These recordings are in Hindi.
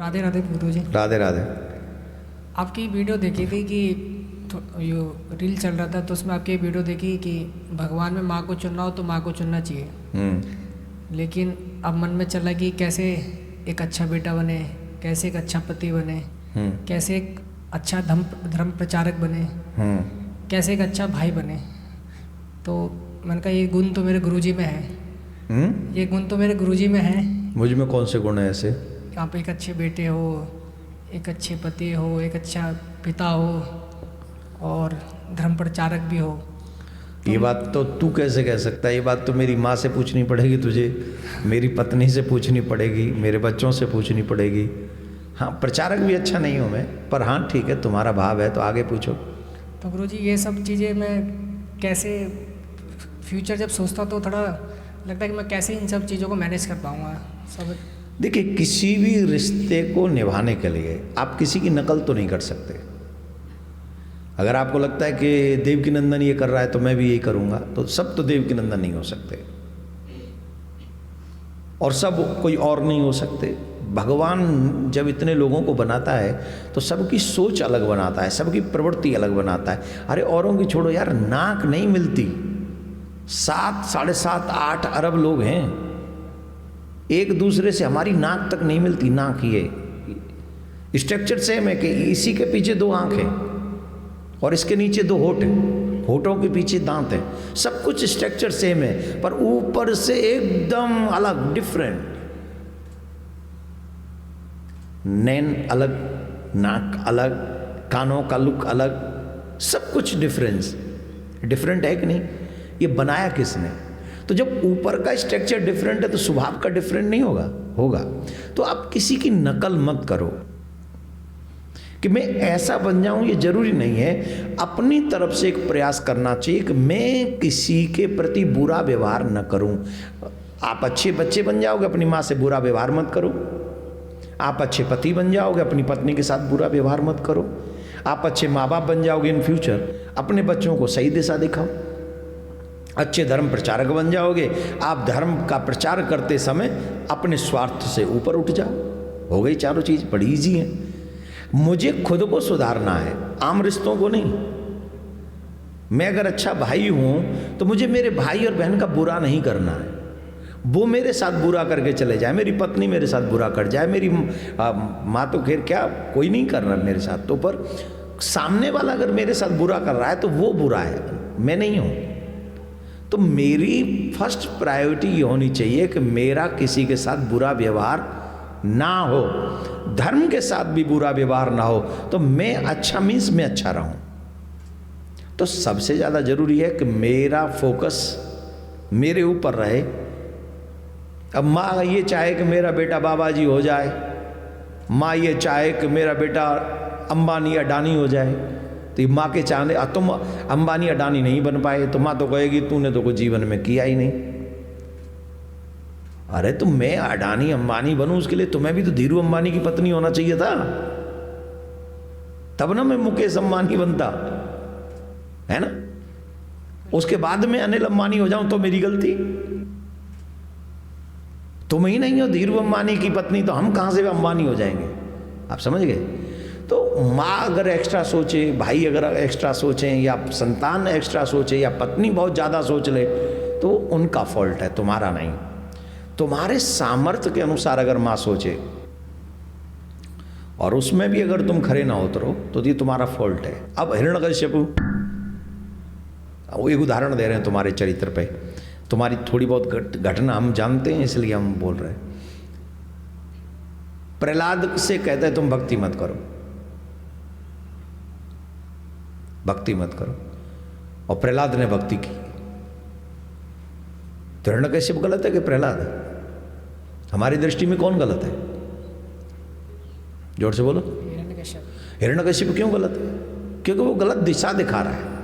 राधे राधे गुरु जी। राधे राधे। आपकी वीडियो देखी थी कि यो रील चल रहा था, तो उसमें आपकी वीडियो देखी कि भगवान में माँ को चुनना हो तो माँ को चुनना चाहिए। लेकिन अब मन में चला कि कैसे एक अच्छा बेटा बने, कैसे एक अच्छा पति बने, कैसे एक अच्छा धर्म प्रचारक बने, कैसे एक अच्छा भाई बने। तो मैंने कहा ये गुण तो मेरे गुरुजी में है। ये गुण तो मेरे गुरुजी में है। मुझ में कौन से गुण है ऐसे? आप एक अच्छे बेटे हो, एक अच्छे पति हो, एक अच्छा पिता हो और धर्म प्रचारक भी हो। ये बात तो तू कैसे कह सकता है? ये बात तो मेरी माँ से पूछनी पड़ेगी तुझे, मेरी पत्नी से पूछनी पड़ेगी, मेरे बच्चों से पूछनी पड़ेगी। हाँ, प्रचारक भी अच्छा नहीं हूँ मैं, पर हाँ ठीक है, तुम्हारा भाव है तो आगे पूछो। तो गुरुजी ये सब चीज़ें मैं कैसे फ्यूचर जब सोचता तो थोड़ा लगता है कि मैं कैसे इन सब चीज़ों को मैनेज कर पाऊँगा सब। देखिए, किसी भी रिश्ते को निभाने के लिए आप किसी की नकल तो नहीं कर सकते। अगर आपको लगता है कि देवकीनंदन ये कर रहा है तो मैं भी यही करूँगा, तो सब तो देवकीनंदन नहीं हो सकते और सब कोई और नहीं हो सकते। भगवान जब इतने लोगों को बनाता है तो सबकी सोच अलग बनाता है, सबकी प्रवृत्ति अलग बनाता है। अरे औरों की छोड़ो यार, नाक नहीं मिलती, 7, 7.5, 8 अरब लोग हैं, एक दूसरे से हमारी नाक तक नहीं मिलती। नाक ये स्ट्रक्चर सेम है कि इसी के पीछे 2 आंखें और इसके नीचे 2 होठ हैं, होठों के पीछे दांत है, सब कुछ स्ट्रक्चर सेम है, पर ऊपर से एकदम अलग, डिफरेंट। नैन अलग, नाक अलग, कानों का लुक अलग, सब कुछ डिफरेंट है कि नहीं? ये बनाया किसने? तो जब ऊपर का स्ट्रक्चर डिफरेंट है तो स्वभाव का डिफरेंट नहीं होगा। तो आप किसी की नकल मत करो कि मैं ऐसा बन जाऊं, ये जरूरी नहीं है। अपनी तरफ से एक प्रयास करना चाहिए कि मैं किसी के प्रति बुरा व्यवहार न करूं। आप अच्छे बच्चे बन जाओगे, अपनी माँ से बुरा व्यवहार मत करो। आप अच्छे पति बन जाओगे, अपनी पत्नी के साथ बुरा व्यवहार मत करो। आप अच्छे माँ बाप बन जाओगे इन फ्यूचर, अपने बच्चों को सही दिशा दिखाओ। अच्छे धर्म प्रचारक बन जाओगे, आप धर्म का प्रचार करते समय अपने स्वार्थ से ऊपर उठ जाओ। हो गई चारों चीज, बड़ी ईजी है। मुझे खुद को सुधारना है, आम रिश्तों को नहीं। मैं अगर अच्छा भाई हूं तो मुझे मेरे भाई और बहन का बुरा नहीं करना है। वो मेरे साथ बुरा करके चले जाए, मेरी पत्नी मेरे साथ बुरा कर जाए, मेरी माँ तो खैर क्या, कोई नहीं कर रहा मेरे साथ, तो पर सामने वाला अगर मेरे साथ बुरा कर रहा है तो वो बुरा है, मैं नहीं हूं। तो मेरी फर्स्ट प्रायोरिटी ये होनी चाहिए कि मेरा किसी के साथ बुरा व्यवहार ना हो, धर्म के साथ भी बुरा व्यवहार ना हो, तो मैं अच्छा मीन्स मैं अच्छा रहूं। तो सबसे ज़्यादा जरूरी है कि मेरा फोकस मेरे ऊपर रहे। अब माँ ये चाहे कि मेरा बेटा बाबा जी हो जाए, माँ ये चाहे कि मेरा बेटा अंबानी अडानी हो जाए, तो ये माँ के चाहने, तुम अंबानी अडानी नहीं बन पाए तो माँ तो कहेगी तूने तो कोई जीवन में किया ही नहीं। अरे तो मैं अडानी अंबानी बनूं, उसके लिए तुम्हें भी तो धीरू अंबानी की पत्नी होना चाहिए था, तब ना मैं मुकेश अंबानी बनता, है ना? उसके बाद में अनिल अंबानी हो जाऊं तो मेरी गलती। तुम ही नहीं हो धीरू अंबानी की पत्नी, तो हम कहां से अंबानी हो जाएंगे? आप समझ गए? तो माँ अगर एक्स्ट्रा सोचे, भाई अगर एक्स्ट्रा सोचें, या संतान एक्स्ट्रा सोचे, या पत्नी बहुत ज़्यादा सोच ले, तो उनका फॉल्ट है, तुम्हारा नहीं। तुम्हारे सामर्थ्य के अनुसार अगर माँ सोचे और उसमें भी अगर तुम खरे ना उतरो तो ये तुम्हारा फॉल्ट है। अब हिरण्यकश्यप, वो एक उदाहरण दे रहे हैं तुम्हारे चरित्र पे, तुम्हारी थोड़ी बहुत घटना हम जानते हैं इसलिए हम बोल रहे हैं। प्रहलाद से कहते हैं तुम भक्ति मत करो, भक्ति मत करो, और प्रहलाद ने भक्ति की। तो हिरण्यकश्यप गलत है कि प्रहलाद? हमारी दृष्टि में कौन गलत है? जोर से बोलो। हिरण्यकश्यप क्यों गलत है? क्योंकि वो गलत दिशा दिखा रहा है।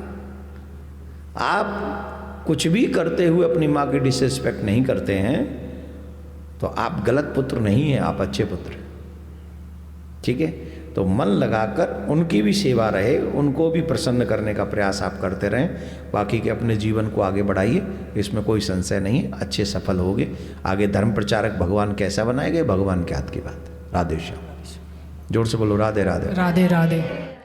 आप कुछ भी करते हुए अपनी माँ की डिसरिस्पेक्ट नहीं करते हैं तो आप गलत पुत्र नहीं हैं, आप अच्छे पुत्र हैं। ठीक है? तो मन लगाकर उनकी भी सेवा रहे, उनको भी प्रसन्न करने का प्रयास आप करते रहें। बाकी के अपने जीवन को आगे बढ़ाइए, इसमें कोई संशय नहीं है, अच्छे सफल होगे। आगे धर्म प्रचारक भगवान कैसा बनाएंगे, भगवान के हाथ की बात है। राधे श्याम। जोर से बोलो राधे राधे। राधे राधे।